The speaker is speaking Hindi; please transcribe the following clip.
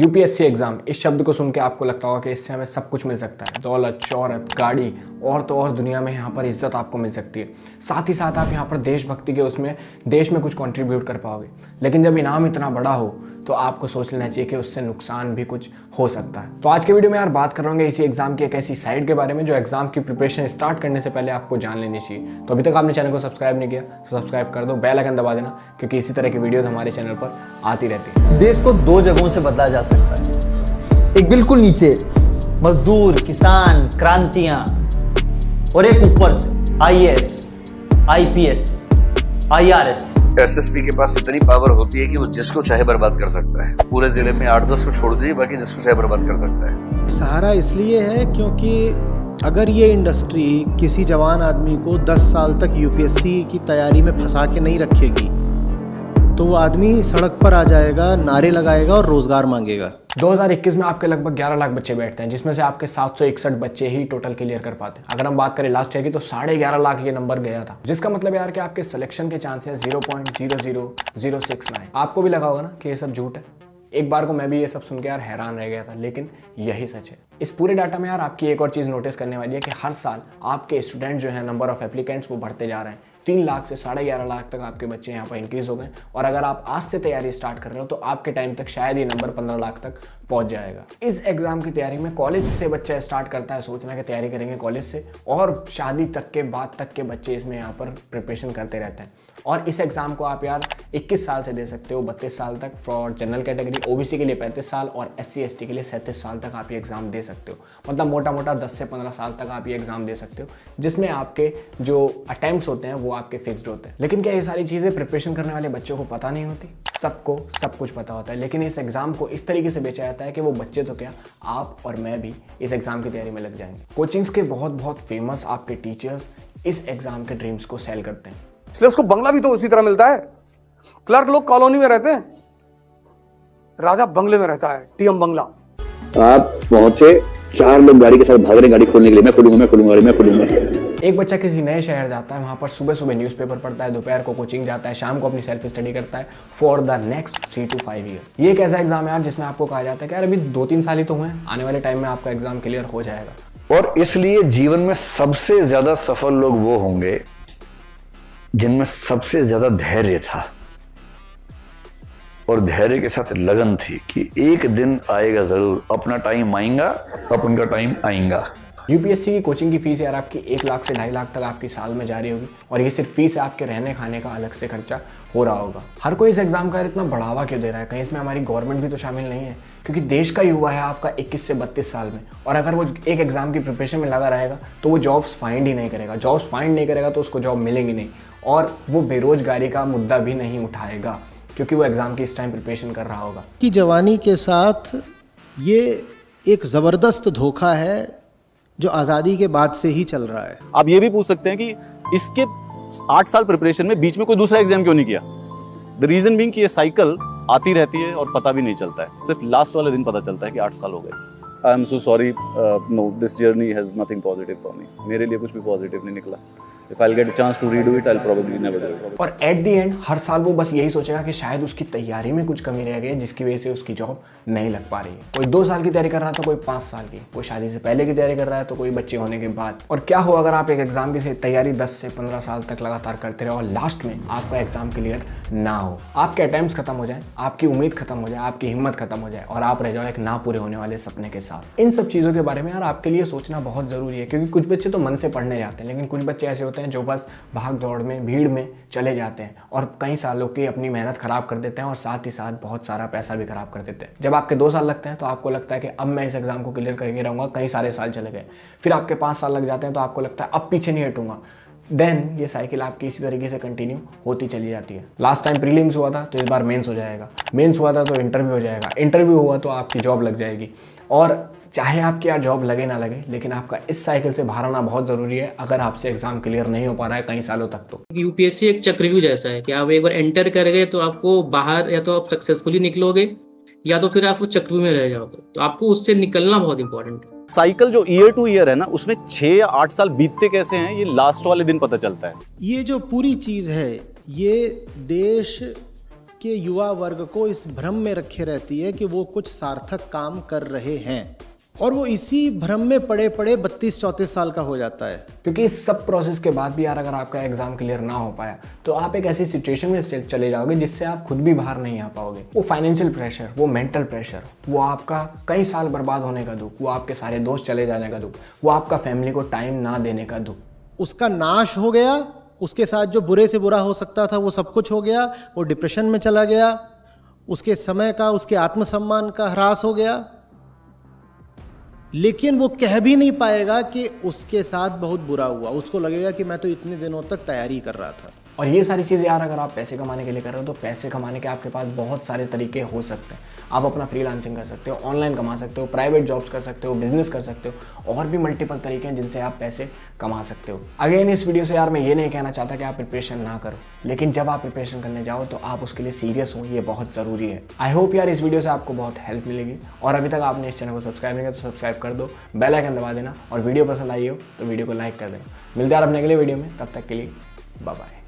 यूपीएससी एग्जाम, इस शब्द को सुन के आपको लगता होगा कि इससे हमें सब कुछ मिल सकता है, दौलत, शोहरत, गाड़ी और तो और दुनिया में यहाँ पर इज्जत आपको मिल सकती है। साथ ही साथ आप यहाँ पर देशभक्ति के उसमें देश में कुछ कंट्रीब्यूट कर पाओगे। लेकिन जब इनाम इतना बड़ा हो तो आपको सोच लेना चाहिए कि उससे नुकसान भी कुछ हो सकता है। तो आज के वीडियो में यार बात कर रहा हूँ इसी एग्जाम की एक ऐसी साइड के बारे में जो एग्जाम की प्रिपरेशन स्टार्ट करने से पहले आपको जान लेनी चाहिए। तो अभी तक आपने चैनल को सब्सक्राइब नहीं किया तो सब्सक्राइब कर दो, बेल आइकन दबा देना, क्योंकि इसी तरह की वीडियोस हमारे चैनल पर आती रहती है। देश को दो जगहों से बदला जा सकता है, एक बिल्कुल नीचे मजदूर, किसान, क्रांतियां, और एक ऊपर से आईएएस, आईपीएस, आईआरएस। एसएसपी के पास इतनी पावर होती है कि वो जिसको चाहे बर्बाद कर सकता है। पूरे जिले में 8-10 को छोड़ दीजिए, बाकी जिसको चाहे बर्बाद कर सकता है। सहारा इसलिए है क्योंकि अगर ये इंडस्ट्री किसी जवान आदमी को 10 साल तक यूपीएससी की तैयारी में फंसा के नहीं रखेगी तो वो आदमी सड़क पर आ जाएगा, नारे लगाएगा और रोजगार मांगेगा। 2021 में आपके लगभग 11 लाख बच्चे बैठते हैं, जिसमें से आपके 761 बच्चे ही टोटल क्लियर कर पाते हैं। अगर हम बात करें लास्ट ईयर की तो 11.5 लाख ये नंबर गया था, जिसका मतलब यार कि आपके सिलेक्शन के चांसेस 0.00069। आपको भी लगा होगा ना कि ये सब झूठ है। एक बार को मैं भी ये सब सुन के यार हैरान रह गया था, लेकिन यही सच है। इस पूरे डाटा में यार आपकी एक और चीज़ नोटिस करने वाली है कि हर साल आपके स्टूडेंट जो है, नंबर ऑफ एप्लीकेंट्स वो बढ़ते जा रहे हैं। 3 लाख से 11.5 लाख तक आपके बच्चे यहाँ पर इंक्रीज हो गए। और अगर आप आज से तैयारी स्टार्ट कर रहे हो तो आपके टाइम तक शायद ये नंबर 15 लाख तक पहुंच जाएगा। इस एग्जाम की तैयारी में कॉलेज से बच्चा स्टार्ट करता है सोचना कि तैयारी करेंगे कॉलेज से, और शादी तक के बाद तक के बच्चे इसमें यहाँ पर प्रिपरेशन करते रहते हैं। और इस एग्जाम को आप यार 21 साल से दे सकते हो 32 साल तक फॉर जनरल कैटेगरी, ओबीसी के लिए 35 साल और SC/ST के लिए 37 साल तक आप ये एग्जाम दे सकते हो। मतलब मोटा मोटा 10 से 15 साल तक आप ये एग्जाम दे सकते हो, जिसमें आपके जो अटेम्प्ट्स होते हैं वो आपके फिक्स्ड होते हैं। लेकिन क्या ये सारी चीज़ें प्रिपरेशन करने वाले बच्चों को पता नहीं होती? सबको सब कुछ पता होता है, लेकिन इस एग्जाम को इस तरीके से बेचा जाता है कि वो बच्चे तो क्या, आप और मैं भी इस एग्जाम की तैयारी में लग जाएंगे। कोचिंग्स के बहुत फेमस आपके टीचर्स इस एग्जाम के ड्रीम्स को सेल करते हैं, इसलिए उसको बंगला भी तो उसी तरह मिलता है। क्लर्क लोग कॉलोनी में रहते हैं, राजा बंगले में रहता है, टीएम बंगला। आप पहुंचे, 4 लोग गाड़ी के साथ भाग रहे गाड़ी खोलने के लिए, मैं खोलूंगा। एक बच्चा किसी नए शहर जाता है, वहाँ पर सुबह न्यूज़पेपर पढ़ता है, दोपहर को कोचिंग जाता है, शाम को अपनी सेल्फ स्टडी करता है for the next 3 to 5 years. ये एक ऐसा एग्जाम है यार जिसमें आपको कहा जाता है कि यार अभी 2-3 साल ही तो हुए हैं, आने वाले टाइम में आपका एग्जाम क्लियर हो जाएगा। और इसलिए जीवन में सबसे ज्यादा सफल लोग वो होंगे जिनमें सबसे ज्यादा धैर्य था और धैर्य के साथ लगन थी कि एक दिन आएगा जरूर, अपना टाइम आएगा, अपन का टाइम आएगा। यूपीएससी की कोचिंग की फीस यार आपकी 1 लाख से 2.5 लाख तक आपकी साल में जारी होगी, और ये सिर्फ फीस है, आपके रहने खाने का अलग से खर्चा हो रहा होगा। हर कोई इस एग्जाम का इतना बढ़ावा क्यों दे रहा है? कहीं इसमें हमारी गवर्नमेंट भी तो शामिल नहीं है? क्योंकि देश का युवा है आपका 21 से 32 साल में, और अगर वो एक एग्जाम की प्रिपरेशन में लगा रहेगा तो वो जॉब्स फाइंड ही नहीं करेगा। जॉब्स फाइंड नहीं करेगा तो उसको जॉब मिलेंगी नहीं, और वो बेरोजगारी का मुद्दा भी नहीं उठाएगा क्योंकि वो एग्जाम की इस टाइम प्रिपरेशन कर रहा होगा। कि जवानी के साथ ये एक ज़बरदस्त धोखा है जो आज़ादी के बाद से ही चल रहा है। आप ये भी पूछ सकते हैं कि इसके 8 साल प्रिपरेशन में बीच में कोई दूसरा एग्जाम क्यों नहीं किया? द रीजन बीइंग कि ये साइकिल आती रहती है और पता भी नहीं चलता है, सिर्फ लास्ट वाले दिन पता चलता है कि 8 साल हो गए। I am so sorry, no, this journey has nothing positive for me. मेरे लिए कुछ भी पॉजिटिव नहीं निकला। If I'll get a chance to redo it, I'll probably never do it. और एट दी एंड हर साल वो बस यही सोचेगा कि शायद उसकी तैयारी में कुछ कमी रह गई है जिसकी वजह से उसकी जॉब नहीं लग पा रही है। कोई 2 साल की तैयारी कर रहा था, कोई 5 साल की, कोई शादी से पहले की तैयारी कर रहा है तो कोई बच्चे होने के बाद। और क्या हो अगर आप एक एग्जाम की तैयारी 10 से 15 साल तक लगातार करते रहे और लास्ट में आपका एग्जाम क्लियर ना हो, आपके अटेम्प्ट्स खत्म हो जाए, आपकी उम्मीद खत्म हो जाए, आपकी हिम्मत खत्म हो जाए और आप रह जाओ एक ना पूरे होने वाले सपने के साथ। इन सब चीज़ों के बारे में यार आपके लिए सोचना बहुत ज़रूरी है, क्योंकि कुछ बच्चे तो मन से पढ़ने जाते हैं, लेकिन कुछ बच्चे ऐसे होते हैं जो बस भाग दौड़ में, भीड़ में चले जाते हैं और कई सालों की अपनी मेहनत खराब कर देते हैं और साथ ही साथ बहुत सारा पैसा भी खराब कर देते हैं। जब आपके 2 साल लगते हैं तो आपको लगता है कि अब मैं इस एग्जाम को क्लियर करके रहूंगा, कई सारे साल चले गए। फिर आपके 5 साल लग जाते हैं तो आपको लगता है अब पीछे नहीं हटूंगा। देन ये साइकिल आपकी इसी तरीके से कंटिन्यू होती चली जाती है। लास्ट टाइम प्रीलिम्स हुआ था तो इस बार मेंस हो जाएगा, मेंस हुआ था तो इंटरव्यू हो जाएगा, इंटरव्यू हुआ तो आपकी जॉब लग जाएगी। और चाहे आपकी यार जॉब लगे ना लगे, लेकिन आपका इस साइकिल से बाहर आना बहुत ज़रूरी है अगर आपसे एग्जाम क्लियर नहीं हो पा रहा है कई सालों तक। तो यूपीएससी एक चक्रव्यूह जैसा है कि आप एक बार एंटर कर गए तो आपको बाहर या तो आप सक्सेसफुली निकलोगे या तो फिर आप वो चक्रव्यूह में रह जाओगे, तो आपको उससे निकलना बहुत इंपॉर्टेंट है। साइकिल जो ईयर टू ईयर है ना, उसमें 6 या 8 साल बीतते कैसे हैं ये लास्ट वाले दिन पता चलता है। ये जो पूरी चीज़ है ये देश के युवा वर्ग को इस भ्रम में रखे रहती है कि वो कुछ सार्थक काम कर रहे हैं, और वो इसी भ्रम में पड़े पड़े 32-34 साल का हो जाता है। क्योंकि इस सब प्रोसेस के बाद भी यार अगर आपका एग्जाम क्लियर ना हो पाया तो आप एक ऐसी सिचुएशन में चले जाओगे जिससे आप खुद भी बाहर नहीं आ पाओगे। वो फाइनेंशियल प्रेशर, वो मेंटल प्रेशर, वो आपका कई साल बर्बाद होने का दुख, वो आपके सारे दोस्त चले जाने का दुख, वो आपका फैमिली को टाइम ना देने का दुख, उसका नाश हो गया, उसके साथ जो बुरे से बुरा हो सकता था वो सब कुछ हो गया, वो डिप्रेशन में चला गया, उसके समय का, उसके आत्मसम्मान का ह्रास हो गया। लेकिन वो कह भी नहीं पाएगा कि उसके साथ बहुत बुरा हुआ, उसको लगेगा कि मैं तो इतने दिनों तक तैयारी कर रहा था। और ये सारी चीज़ें यार अगर आप पैसे कमाने के लिए कर रहे हो तो पैसे कमाने के आपके पास बहुत सारे तरीके हो सकते हैं। आप अपना फ्रीलांसिंग कर सकते हो, ऑनलाइन कमा सकते हो, प्राइवेट जॉब्स कर सकते हो, बिजनेस कर सकते हो, और भी मल्टीपल तरीके हैं जिनसे आप पैसे कमा सकते हो। अगेन इस वीडियो से यार मैं ये नहीं कहना चाहता कि आप प्रिपरेशन ना करो, लेकिन जब आप प्रिपरेशन करने जाओ तो आप उसके लिए सीरियस हो, ये बहुत ज़रूरी है। आई होप यार इस वीडियो से आपको बहुत हेल्प मिलेगी, और अभी तक आपने इस चैनल को सब्सक्राइब नहीं किया तो सब्सक्राइब कर दो, बेल आइकन दबा देना, और वीडियो पसंद आई हो तो वीडियो को लाइक कर देना। मिलते हैं यार अपने अगले वीडियो में, तब तक के लिए बाय बाय।